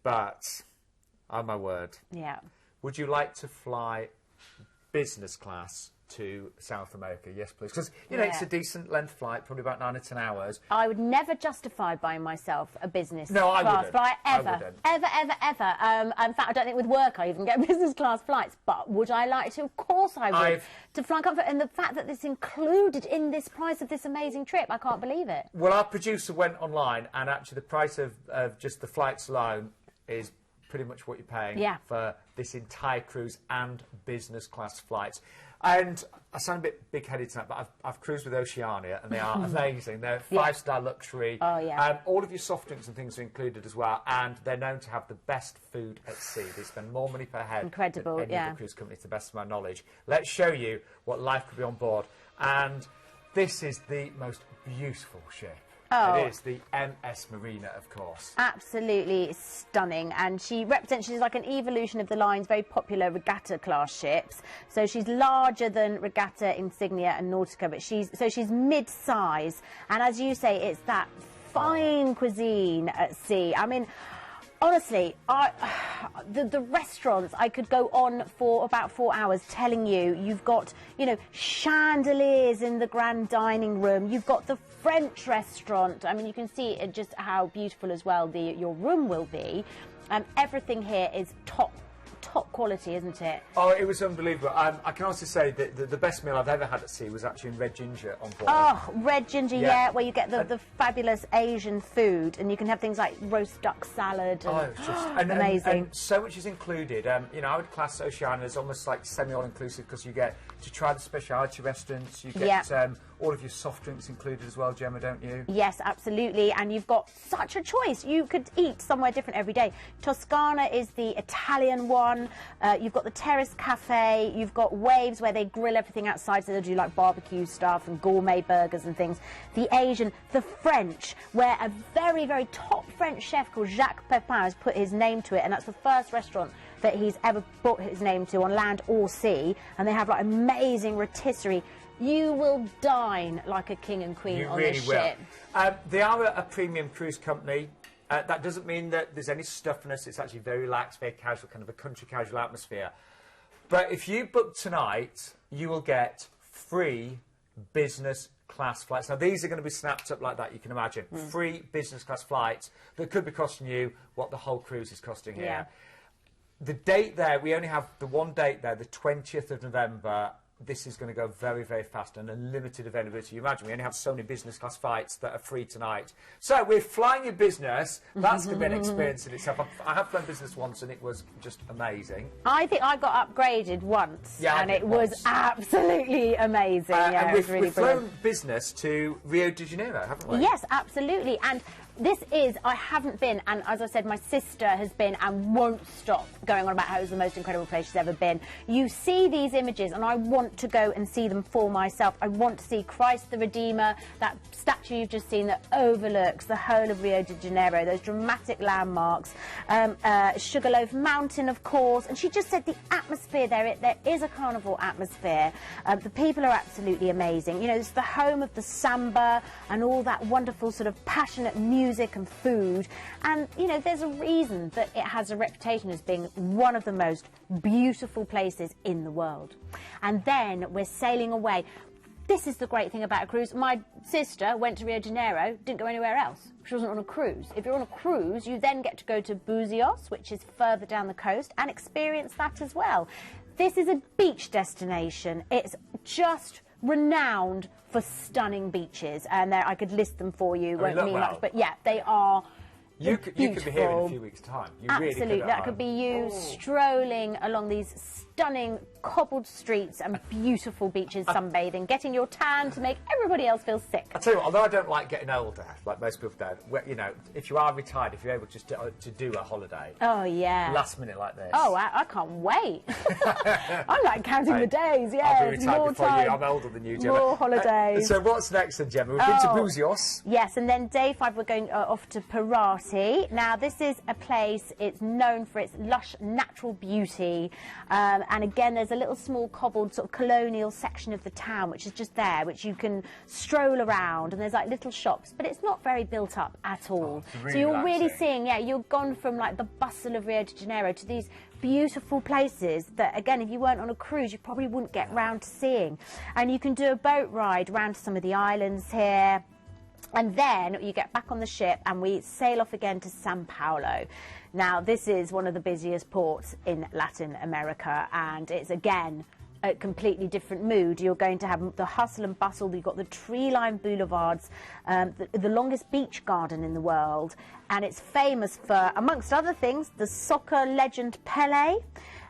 But, oh my word. Yeah. Would you like to fly business class to South America? Yes, please. Because, you know, it's a decent length flight, probably about 9 or 10 hours. I would never justify buying myself a business No, I class wouldn't. flight, ever. I wouldn't. Ever. In fact, I don't think with work I even get business class flights. But would I like to? Of course I would. To fly in comfort. And the fact that it's included in this price of this amazing trip, I can't believe it. Well, our producer went online, and actually the price of just the flights alone is pretty much what you're paying for this entire cruise and business class flights. And I sound a bit big-headed tonight, but I've cruised with Oceania, and they are amazing. They're five-star luxury. Oh, yeah. All of your soft drinks and things are included as well, and they're known to have the best food at sea. They spend more money per head Incredible, than any other cruise company, to the best of my knowledge. Let's show you what life could be on board. And this is the most beautiful ship. Oh. It is the MS Marina, of course. Absolutely stunning, and she represents, she's like an evolution of the line's very popular regatta class ships. So she's larger than Regatta, Insignia and Nautica, but she's mid-size, and as you say, it's that fine cuisine at sea. I mean, honestly, the restaurants, I could go on for about 4 hours telling you. You've got, you know, chandeliers in the grand dining room. You've got the French restaurant. I mean, you can see just how beautiful as well your room will be. Everything here is top quality, isn't it? Oh, it was unbelievable. I can also say that the best meal I've ever had at sea was actually in Red Ginger on board. Oh, Red Ginger, where you get the fabulous Asian food, and you can have things like roast duck salad. And, it's just amazing. And so much is included. You know, I would class Oceania as almost like semi-all-inclusive, because you get to try the specialty restaurants, you get all of your soft drinks included as well, Gemma, don't you? Yes, absolutely, and you've got such a choice. You could eat somewhere different every day. Toscana is the Italian one. You've got the Terrace Cafe. You've got Waves, where they grill everything outside, so they'll do like barbecue stuff and gourmet burgers and things. The Asian, the French, where a very, very top French chef called Jacques Pepin has put his name to it, and that's the first restaurant that he's ever put his name to on land or sea, and they have like amazing rotisserie. You will dine like a king and queen on this ship. They are a premium cruise company. That doesn't mean that there's any stuffiness. It's actually very relaxed, very casual, kind of a country casual atmosphere. But if you book tonight, you will get free business class flights. Now, these are going to be snapped up like that, you can imagine. Free business class flights that could be costing you what the whole cruise is costing here. Yeah. The date there, we only have the one date there, the 20th of November. This is going to go very, very fast, and a limited availability. You imagine we only have so many business class flights that are free tonight. So we're flying in business. That's going to be an experience in itself. I have flown business once, and it was just amazing. I think I got upgraded once, and it was absolutely amazing. And it was really we've flown business to Rio de Janeiro, haven't we? Yes, absolutely. And this is, I haven't been, and as I said, my sister has been and won't stop going on about how it's the most incredible place she's ever been. You see these images, and I want to go and see them for myself. I want to see Christ the Redeemer, that statue you've just seen that overlooks the whole of Rio de Janeiro, those dramatic landmarks, Sugarloaf Mountain, of course. And she just said the atmosphere there is a carnival atmosphere. The people are absolutely amazing. You know, it's the home of the samba and all that wonderful sort of passionate music and food, and you know, there's a reason that it has a reputation as being one of the most beautiful places in the world. And then we're sailing away. This is the great thing about a cruise. My sister went to Rio de Janeiro, didn't go anywhere else. She wasn't on a cruise. If you're on a cruise, you then get to go to Buzios, which is further down the coast, and experience that as well. This is a beach destination. It's just renowned for stunning beaches, and I could list them for you. Won't mean much, but yeah, they are. You could be here in a few weeks' time. You Absolutely, really could. That could be you strolling along these stunning cobbled streets and beautiful beaches, sunbathing, getting your tan to make everybody else feel sick. I tell you what, although I don't like getting older, like most people don't, you know, if you are retired, if you're able just to do a holiday, last minute like this. Oh, I can't wait. I'm like counting the days. Yeah, I'll be retired before you. I'm older than you, Gemma. More holidays. So what's next then, Gemma? We've been to Buzios. Yes, and then day 5 we're going off to Paras. city. Now, this is a place, it's known for its lush natural beauty. And again, there's a little small cobbled sort of colonial section of the town, which is just there, which you can stroll around. And there's like little shops, but it's not very built up at all. Really so you're relaxing. really seeing, you've gone from like the bustle of Rio de Janeiro to these beautiful places that, again, if you weren't on a cruise, you probably wouldn't get round to seeing. And you can do a boat ride round to some of the islands here. And then you get back on the ship and we sail off again to Sao Paulo. Now, this is one of the busiest ports in Latin America, and it's, again, a completely different mood. You're going to have the hustle and bustle. You've got the tree-lined boulevards, the longest beach garden in the world, and it's famous for, amongst other things, the soccer legend Pelé.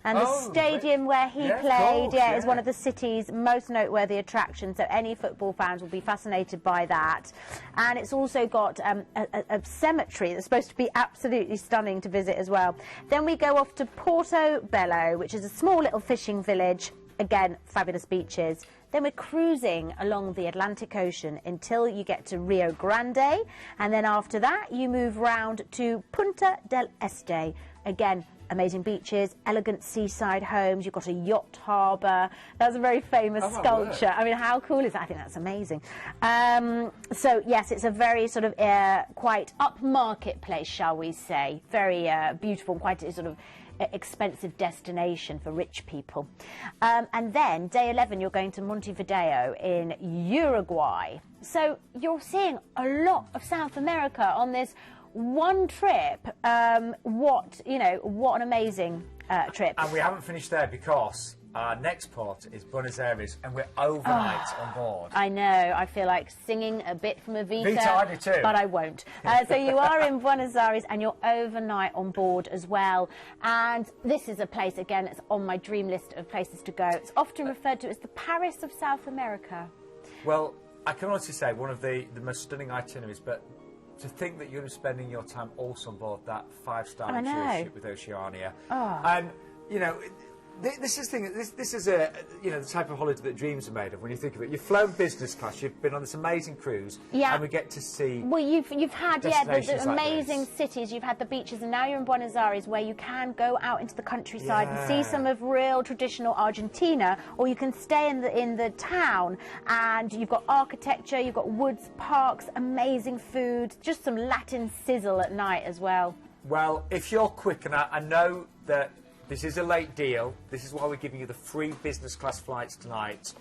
And the stadium where he played is one of the city's most noteworthy attractions, so any football fans will be fascinated by that. And it's also got a cemetery that's supposed to be absolutely stunning to visit as well. Then we go off to Porto Bello, which is a small little fishing village. Again, fabulous beaches. Then we're cruising along the Atlantic Ocean until you get to Rio Grande. And then after that, you move round to Punta del Este. Again, amazing beaches, elegant seaside homes. You've got a yacht harbour. That's a very famous sculpture. I mean, how cool is that? I think that's amazing. So, yes, it's a very sort of quite upmarket place, shall we say. Very beautiful, quite a sort of expensive destination for rich people. And then, day 11, you're going to Montevideo in Uruguay. So you're seeing a lot of South America on this one trip. What an amazing trip. And we haven't finished there because our next port is Buenos Aires, and we're overnight on board. I know. I feel like singing a bit from Evita. Vita, I do too. But I won't. So you are in Buenos Aires, and you're overnight on board as well. And this is a place, again, it's on my dream list of places to go. It's often referred to as the Paris of South America. Well, I can honestly say one of the most stunning itineraries, but to think that you're spending your time also on board that 5-star luxurious ship with Oceania. And, you know, this is the type of holiday that dreams are made of when you think of it. You've flown business class, you've been on this amazing cruise, and we get to see. Well, you've had the amazing like cities, you've had the beaches, and now you're in Buenos Aires, where you can go out into the countryside and see some of real traditional Argentina, or you can stay in the town, and you've got architecture, you've got woods, parks, amazing food, just some Latin sizzle at night as well. Well, if you're quick, and I know that this is a late deal. This is why we're giving you the free business class flights tonight.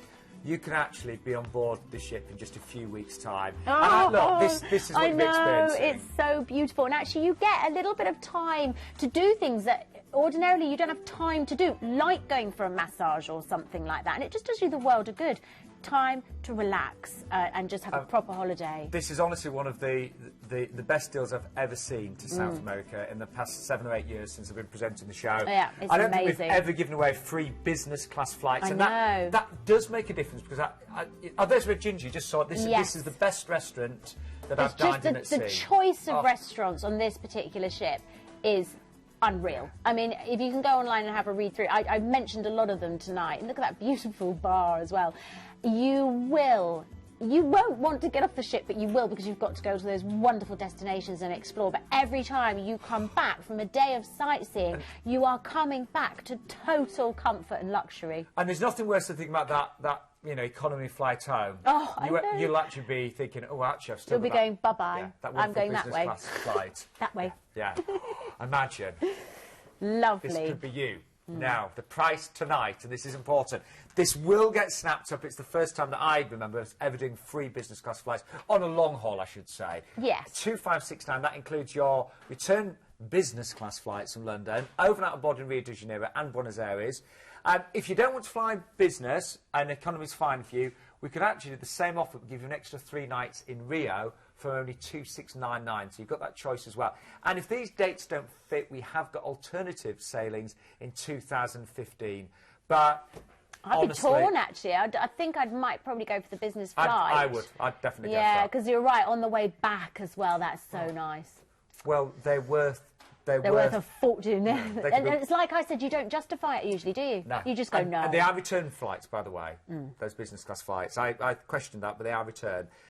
You can actually be on board the ship in just a few weeks' time. Look, this is what you're experiencing. It's so beautiful. And actually, you get a little bit of time to do things that ordinarily you don't have time to do, like going for a massage or something like that. And it just does you the world of good. Time to relax and just have a proper holiday. This is honestly one of the best deals I've ever seen to South America in the past 7 or 8 years since I've been presenting the show. Yeah, it's I don't think amazing. we've ever given away free business class flights. I And know. that does make a difference because there's where Ginger just saw it. This is the best restaurant that I've dined in at sea. The choice of restaurants on this particular ship is unreal. I mean, if you can go online and have a read through, I mentioned a lot of them tonight. And look at that beautiful bar as well. You won't want to get off the ship, but you will, because you've got to go to those wonderful destinations and explore. But every time you come back from a day of sightseeing, you are coming back to total comfort and luxury. And there's nothing worse than thinking about that economy flight home. You'll actually be thinking, actually, I've still You'll be going, bye-bye. Yeah, I'm going that way. Class flight. That way. Yeah. Imagine. Lovely. This could be you. Now, the price tonight, and this is important, this will get snapped up. It's the first time that I remember us ever doing free business class flights, on a long haul, I should say. Yes. 2569, that includes your return business class flights from London, overnight on board in Rio de Janeiro and Buenos Aires. If you don't want to fly business, and economy's fine for you, we could actually do the same offer, give you an extra 3 nights in Rio for only 2699. So you've got that choice as well. And if these dates don't fit, we have got alternative sailings in 2015. But I'd be torn, actually. I think I might probably go for the business flight. I would. I'd definitely go for that. Yeah, because you're right, on the way back as well. That's so nice. Well, they're worth a fortune. And be... it's like I said, you don't justify it usually, do you? No. You just go, no. And they are return flights, by the way, those business class flights. I questioned that, but they are return.